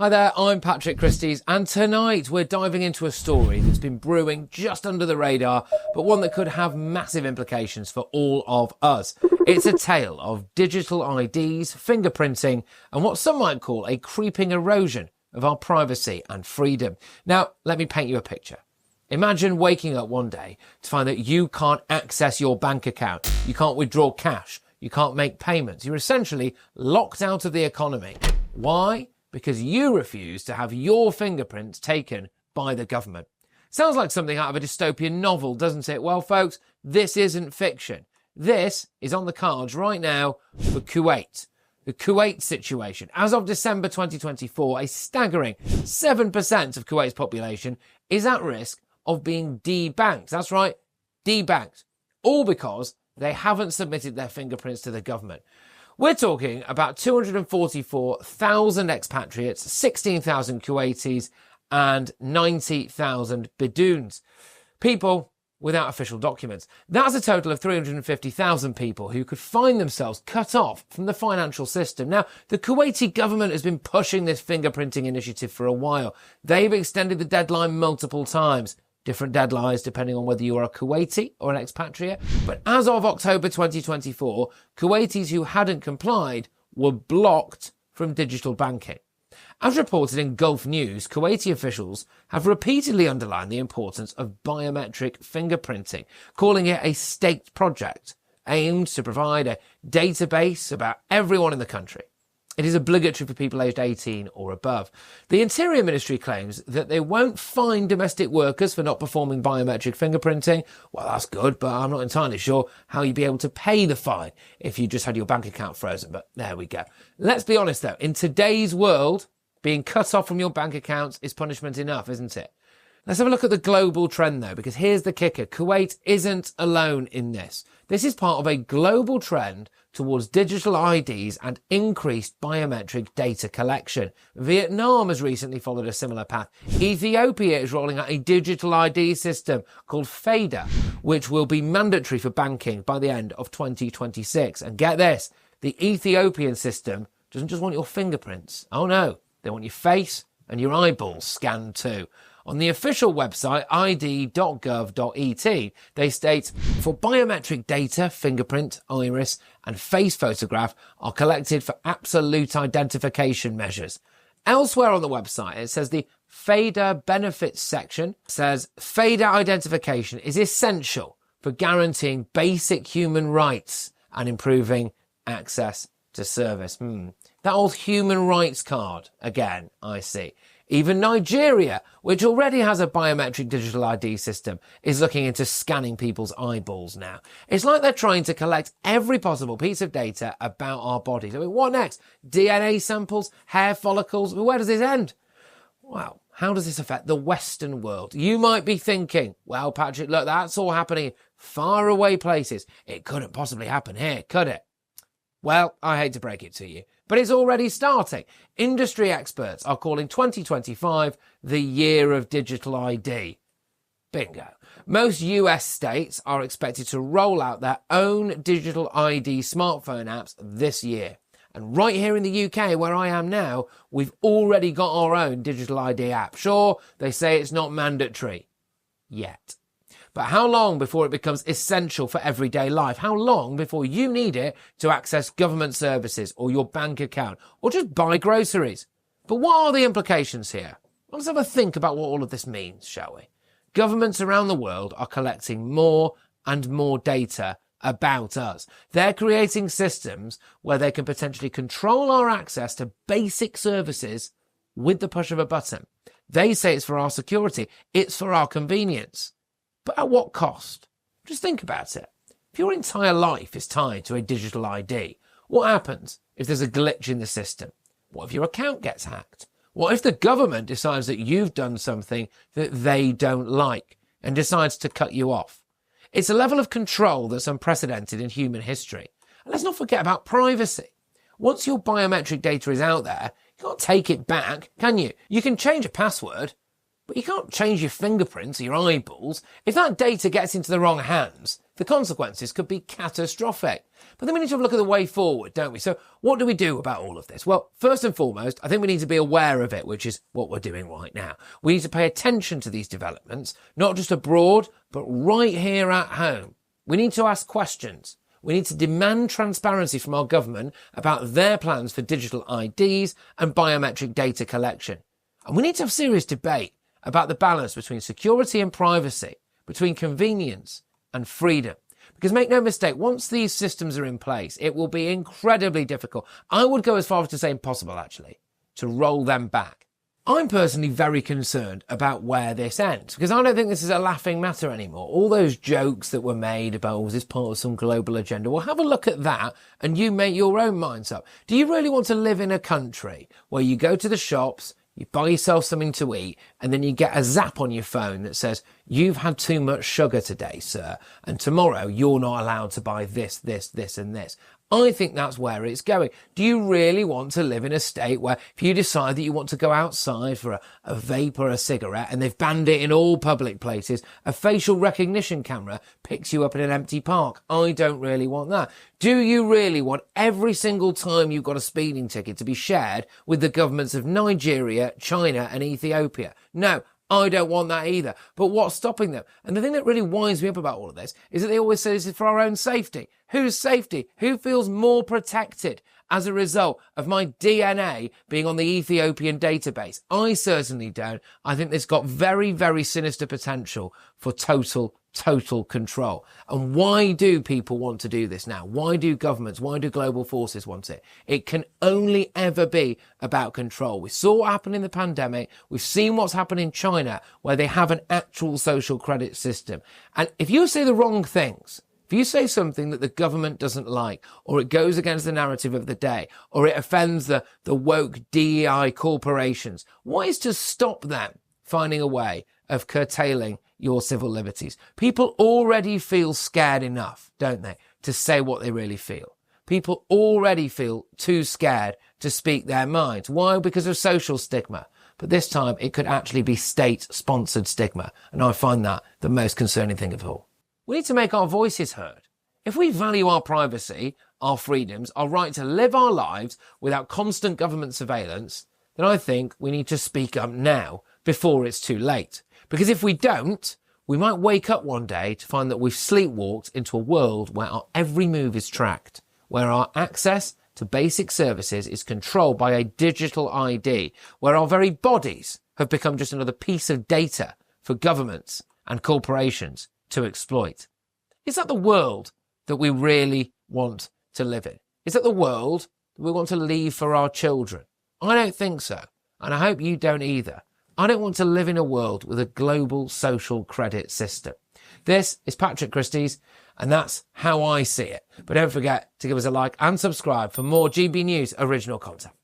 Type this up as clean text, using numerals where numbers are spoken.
Hi there, I'm Patrick Christys, and tonight we're diving into a story that's been brewing just under the radar, but one that could have massive implications for all of us. It's a tale of digital IDs, fingerprinting, and what some might call a creeping erosion of our privacy and freedom. Now, let me paint you a picture. Imagine waking up one day to find that you can't access your bank account, you can't withdraw cash, you can't make payments. You're essentially locked out of the economy. Why? Because you refuse to have your fingerprints taken by the government. Sounds like something out of a dystopian novel, doesn't it? Well, folks, this isn't fiction. This is on the cards right now for Kuwait. The Kuwait situation. As of December 2024, a staggering 7% of Kuwait's population is at risk of being debanked. That's right, debanked. All because they haven't submitted their fingerprints to the government. We're talking about 244,000 expatriates, 16,000 Kuwaitis, and 90,000 Bedoons. People without official documents. That's a total of 350,000 people who could find themselves cut off from the financial system. Now, the Kuwaiti government has been pushing this fingerprinting initiative for a while. They've extended the deadline multiple times. Different deadlines depending on whether you are a Kuwaiti or an expatriate. But as of October 2024, Kuwaitis who hadn't complied were blocked from digital banking. As reported in Gulf News, Kuwaiti officials have repeatedly underlined the importance of biometric fingerprinting, calling it a state project aimed to provide a database about everyone in the country. It is obligatory for people aged 18 or above. The Interior Ministry claims that they won't fine domestic workers for not performing biometric fingerprinting. Well, that's good, but I'm not entirely sure how you'd be able to pay the fine if you just had your bank account frozen. But there we go. Let's be honest, though. In today's world, being cut off from your bank accounts is punishment enough, isn't it? Let's have a look at the global trend, though, because here's the kicker. Kuwait isn't alone in this. This is part of a global trend towards digital IDs and increased biometric data collection. Vietnam has recently followed a similar path. Ethiopia is rolling out a digital ID system called FADA, which will be mandatory for banking by the end of 2026. And get this, the Ethiopian system doesn't just want your fingerprints. Oh no, they want your face and your eyeballs scanned too. On the official website, id.gov.et, they state, for biometric data, fingerprint, iris, and face photograph are collected for absolute identification measures. Elsewhere on the website, it says the FADA benefits section says FADA identification is essential for guaranteeing basic human rights and improving access to service. That old human rights card, again, I see. Even Nigeria, which already has a biometric digital ID system, is looking into scanning people's eyeballs now. It's like they're trying to collect every possible piece of data about our bodies. I mean, what next? DNA samples? Hair follicles? Where does this end? Well, how does this affect the Western world? You might be thinking, well, Patrick, look, that's all happening in far away places. It couldn't possibly happen here, could it? Well, I hate to break it to you, but it's already starting. Industry experts are calling 2025 the year of digital ID. Bingo. Most US states are expected to roll out their own digital ID smartphone apps this year. And right here in the UK, where I am now, we've already got our own digital ID app. Sure, they say it's not mandatory yet. But how long before it becomes essential for everyday life? How long before you need it to access government services or your bank account or just buy groceries? But what are the implications here? Let's have a think about what all of this means, shall we? Governments around the world are collecting more and more data about us. They're creating systems where they can potentially control our access to basic services with the push of a button. They say it's for our security. It's for our convenience. But at what cost? Just think about it. If your entire life is tied to a digital ID, what happens if there's a glitch in the system? What if your account gets hacked? What if the government decides that you've done something that they don't like and decides to cut you off? It's a level of control that's unprecedented in human history. And let's not forget about privacy. Once your biometric data is out there, you can't take it back, can you? You can change a password, but you can't change your fingerprints or your eyeballs. If that data gets into the wrong hands, the consequences could be catastrophic. But then we need to have a look at the way forward, don't we? So what do we do about all of this? Well, first and foremost, I think we need to be aware of it, which is what we're doing right now. We need to pay attention to these developments, not just abroad, but right here at home. We need to ask questions. We need to demand transparency from our government about their plans for digital IDs and biometric data collection. And we need to have serious debate about the balance between security and privacy, between convenience and freedom. Because make no mistake, once these systems are in place, it will be incredibly difficult. I would go as far as to say impossible, actually, to roll them back. I'm personally very concerned about where this ends, because I don't think this is a laughing matter anymore. All those jokes that were made about, was this part of some global agenda? Well, have a look at that and you make your own minds up. Do you really want to live in a country where you go to the shops, you buy yourself something to eat, and then you get a zap on your phone that says, you've had too much sugar today, sir, and tomorrow you're not allowed to buy this, this, this, and this? I think that's where it's going. Do you really want to live in a state where if you decide that you want to go outside for a vape or a cigarette, and they've banned it in all public places, a facial recognition camera picks you up in an empty park? I don't really want that. Do you really want every single time you've got a speeding ticket to be shared with the governments of Nigeria, China and Ethiopia? No, I don't want that either. But what's stopping them? And the thing that really winds me up about all of this is that they always say this is for our own safety. Whose safety? Who feels more protected as a result of my DNA being on the Ethiopian database? I certainly don't. I think this got very, very sinister potential for total control. And why do people want to do this now? Why do governments, why do global forces want it? It can only ever be about control. We saw what happened in the pandemic. We've seen what's happened in China, where they have an actual social credit system. And if you say the wrong things, if you say something that the government doesn't like, or it goes against the narrative of the day, or it offends the woke DEI corporations, what is to stop them finding a way of curtailing your civil liberties? People already feel scared enough, don't they, to say what they really feel. People already feel too scared to speak their minds. Why? Because of social stigma. But this time it could actually be state-sponsored stigma. And I find that the most concerning thing of all. We need to make our voices heard. If we value our privacy, our freedoms, our right to live our lives without constant government surveillance, then I think we need to speak up now before it's too late. Because if we don't, we might wake up one day to find that we've sleepwalked into a world where our every move is tracked, where our access to basic services is controlled by a digital ID, where our very bodies have become just another piece of data for governments and corporations to exploit. Is that the world that we really want to live in? Is that the world that we want to leave for our children? I don't think so. And I hope you don't either. I don't want to live in a world with a global social credit system. This is Patrick Christys, and that's how I see it. But don't forget to give us a like and subscribe for more GB News original content.